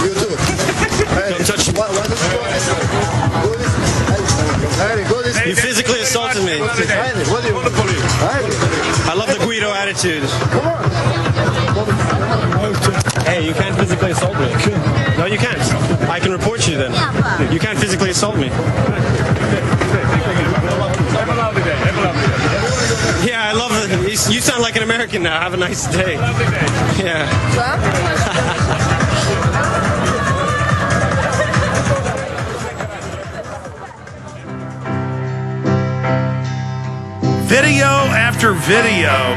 You too. Don't touch me. You physically assaulted me. I love the Guido attitude. Come on. Hey, you can't physically assault me. No, you can't. I can report you then. You can't physically assault me. Yeah, I love it. You sound like an American now. Have a nice day. Yeah. Video after video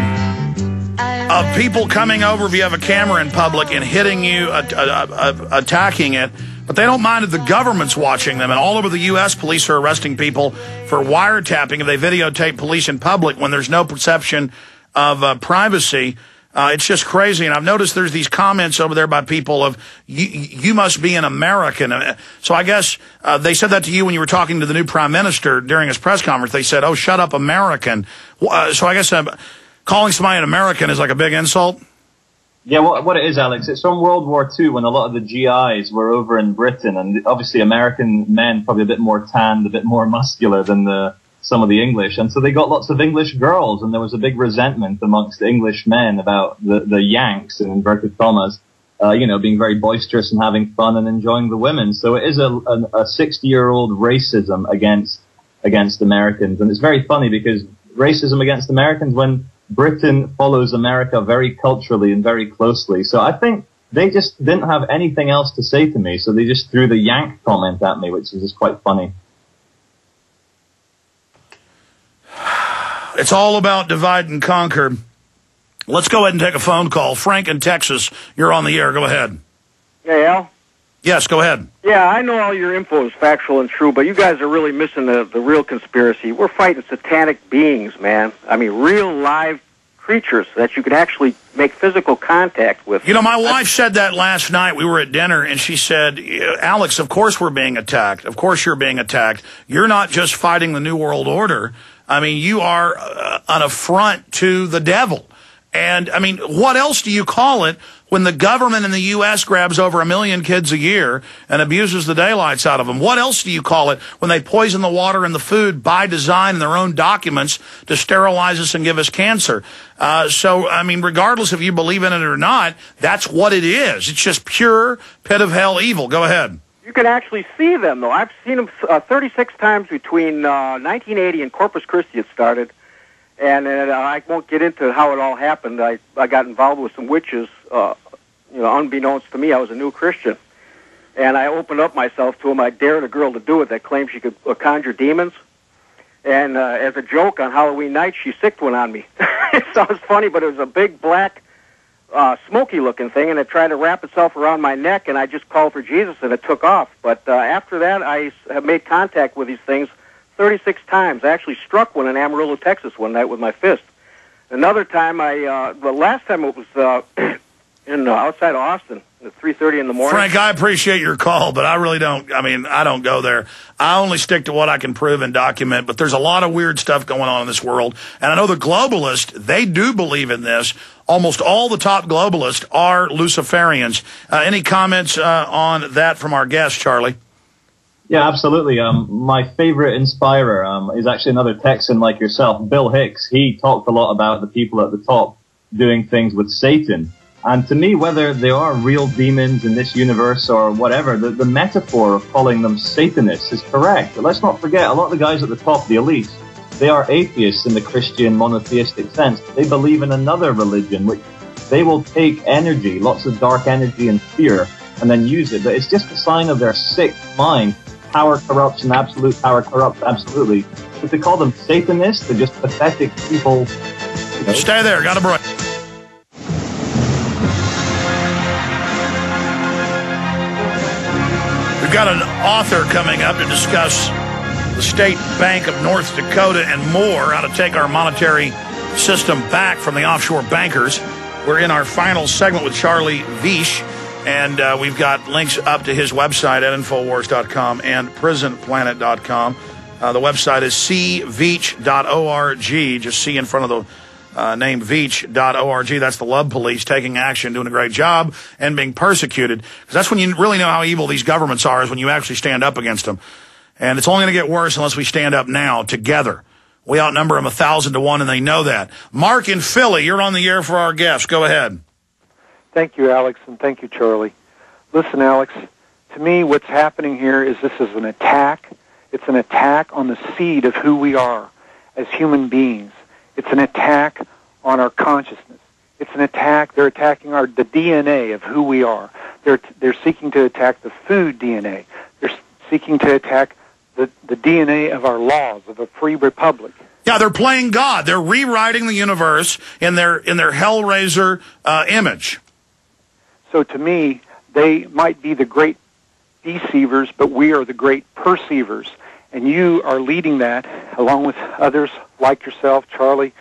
of people coming over if you have a camera in public and hitting you, attacking it. But they don't mind if the government's watching them. And all over the U.S., police are arresting people for wiretapping if they videotape police in public when there's no perception of privacy. It's just crazy. And I've noticed there's these comments over there by people of, you must be an American. So I guess they said that to you when you were talking to the new prime minister during his press conference. They said, oh, shut up, American. So I guess calling somebody an American is like a big insult. Yeah, what it is, Alex, it's from World War II when a lot of the GIs were over in Britain, and obviously American men probably a bit more tanned, a bit more muscular than some of the English, and so they got lots of English girls, and there was a big resentment amongst the English men about the Yanks, in inverted commas, being very boisterous and having fun and enjoying the women. So it is a 60-year-old racism against Americans, and it's very funny because racism against Americans when Britain follows America very culturally and very closely. So I think they just didn't have anything else to say to me, so they just threw the Yank comment at me, which is just quite funny. It's all about divide and conquer. Let's go ahead and take a phone call. Frank in Texas, you're on the air. Go ahead. Hey, Al? Yes, go ahead. Yeah, I know all your info is factual and true, but you guys are really missing the real conspiracy. We're fighting satanic beings, man. I mean, real live creatures that you can actually make physical contact with. You know, my wife said that last night. We were at dinner, and she said, Alex, of course we're being attacked. Of course you're being attacked. You're not just fighting the New World Order. I mean, you are an affront to the devil. And, I mean, what else do you call it when the government in the U.S. grabs over 1 million kids a year and abuses the daylights out of them? What else do you call it when they poison the water and the food by design in their own documents to sterilize us and give us cancer? So, I mean, regardless if you believe in it or not, that's what it is. It's just pure pit of hell evil. Go ahead. You can actually see them, though. I've seen them 36 times between 1980 and Corpus Christi it started. And I won't get into how it all happened. I got involved with some witches, unbeknownst to me. I was a new Christian. And I opened up myself to them. I dared a girl to do it that claimed she could conjure demons. And as a joke, on Halloween night, she sicked one on me. It sounds funny, but it was a big, black, smoky-looking thing, and it tried to wrap itself around my neck, and I just called for Jesus, and it took off. But after that, I have made contact with these things 36 times. I actually struck one in Amarillo, Texas one night with my fist. Another time, the last time it was in outside Austin at 3:30 in the morning. Frank, I appreciate your call, but I really don't. I mean, I don't go there. I only stick to what I can prove and document, but there's a lot of weird stuff going on in this world. And I know the globalists, they do believe in this. Almost all the top globalists are Luciferians. Any comments on that from our guest, Charlie? Yeah, absolutely. My favorite inspirer is actually another Texan like yourself, Bill Hicks. He talked a lot about the people at the top doing things with Satan. And to me, whether they are real demons in this universe or whatever, the metaphor of calling them Satanists is correct. But let's not forget, a lot of the guys at the top, the elites, they are atheists in the Christian monotheistic sense. They believe in another religion, which they will take energy, lots of dark energy and fear, and then use it. But it's just a sign of their sick mind. Power corrupts and absolute power corrupts absolutely. But to call them Satanists, they're just pathetic people. You know. Stay there. Got a break. We've got an author coming up to discuss the State Bank of North Dakota and more, how to take our monetary system back from the offshore bankers. We're in our final segment with Charlie-Veitch. And we've got links up to his website at Infowars.com and PrisonPlanet.com. The website is cveitch.org. Just C in front of named veitch.org. That's the Love Police taking action, doing a great job, and being persecuted. Because that's when you really know how evil these governments are, is when you actually stand up against them. And it's only going to get worse unless we stand up now together. We outnumber them 1,000 to 1, and they know that. Mark in Philly, you're on the air for our guests. Go ahead. Thank you, Alex, and thank you, Charlie. Listen, Alex, to me what's happening here is this is an attack. It's an attack on the seed of who we are as human beings. It's an attack on our consciousness. It's an attack. They're attacking the DNA of who we are. They're seeking to attack the food DNA. They're seeking to attack the DNA of our laws, of a free republic. Yeah, they're playing God. They're rewriting the universe in their Hellraiser image. So to me, they might be the great deceivers, but we are the great perceivers. And you are leading that, along with others like yourself, Charlie,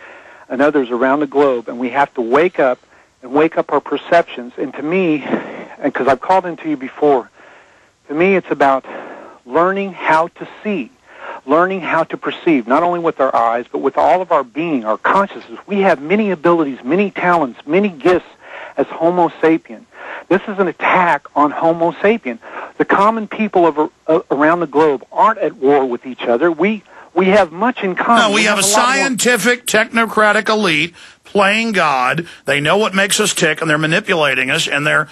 and others around the globe. And we have to wake up and wake up our perceptions. And to me, and because I've called into you before, to me it's about learning how to see, learning how to perceive, not only with our eyes, but with all of our being, our consciousness. We have many abilities, many talents, many gifts as Homo sapien. This is an attack on Homo sapien. The common people around the globe aren't at war with each other. We have much in common. No, we have a scientific, technocratic elite playing God. They know what makes us tick, and they're manipulating us, and they're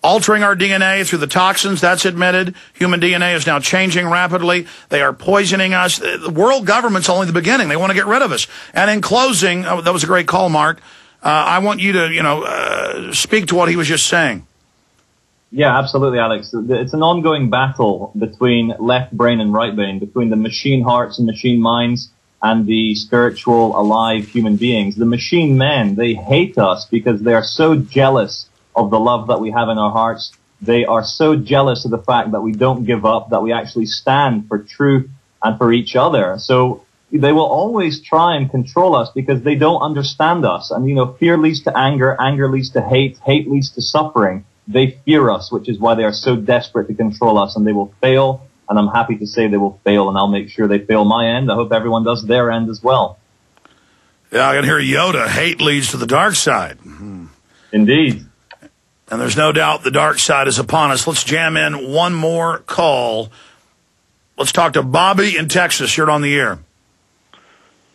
altering our DNA through the toxins. That's admitted. Human DNA is now changing rapidly. They are poisoning us. The world government's only the beginning. They want to get rid of us. And in closing, that was a great call, Mark. I want you to, speak to what he was just saying. Yeah, absolutely, Alex. It's an ongoing battle between left brain and right brain, between the machine hearts and machine minds and the spiritual, alive human beings. The machine men, they hate us because they are so jealous of the love that we have in our hearts. They are so jealous of the fact that we don't give up, that we actually stand for truth and for each other. So they will always try and control us because they don't understand us. And, fear leads to anger, anger leads to hate, hate leads to suffering. They fear us, which is why they are so desperate to control us, and they will fail. And I'm happy to say they will fail, and I'll make sure they fail my end. I hope everyone does their end as well. Yeah, I can hear Yoda. Hate leads to the dark side. Indeed. And there's no doubt the dark side is upon us. Let's jam in one more call. Let's talk to Bobby in Texas. You're on the air.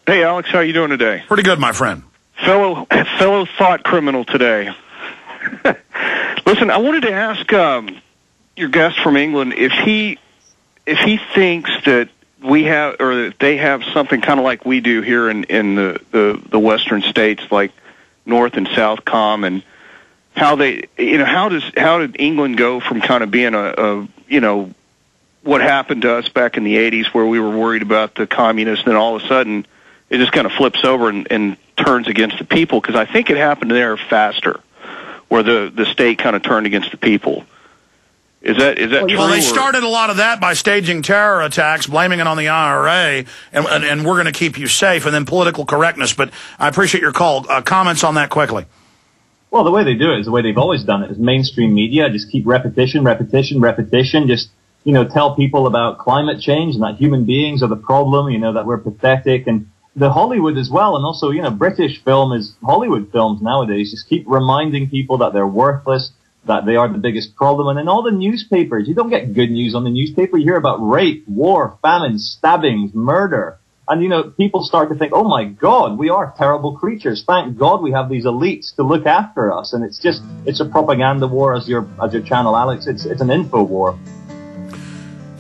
Hey, Alex, how you doing today? Pretty good, my friend. Fellow thought criminal today. Listen, I wanted to ask your guest from England if he thinks that we have, or that they have something kind of like we do here in the western states, like North and South Com, and how they, how did England go from kind of being what happened to us back in the 80s, where we were worried about the communists, and then all of a sudden it just kind of flips over and turns against the people? Because I think it happened there faster, where the state kind of turned against the people. Is that true? Well, they started a lot of that by staging terror attacks, blaming it on the IRA, and we're going to keep you safe, and then political correctness. But I appreciate your call. Comments on that quickly. Well, the way they do it is the way they've always done it, is mainstream media. Just keep repetition. Just, tell people about climate change and that human beings are the problem, that we're pathetic. And the Hollywood as well, and also, British film is Hollywood films nowadays. Just keep reminding people that they're worthless, that they are the biggest problem. And in all the newspapers, you don't get good news on the newspaper. You hear about rape, war, famine, stabbings, murder. And, people start to think, oh my God, we are terrible creatures. Thank God we have these elites to look after us. And it's a propaganda war, as your channel, Alex. It's an info war.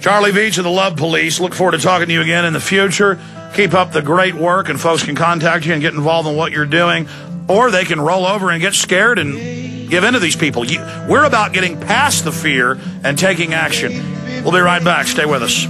Charlie-Veitch of the Love Police. Look forward to talking to you again in the future. Keep up the great work, and folks can contact you and get involved in what you're doing. Or they can roll over and get scared and give in to these people. We're about getting past the fear and taking action. We'll be right back. Stay with us.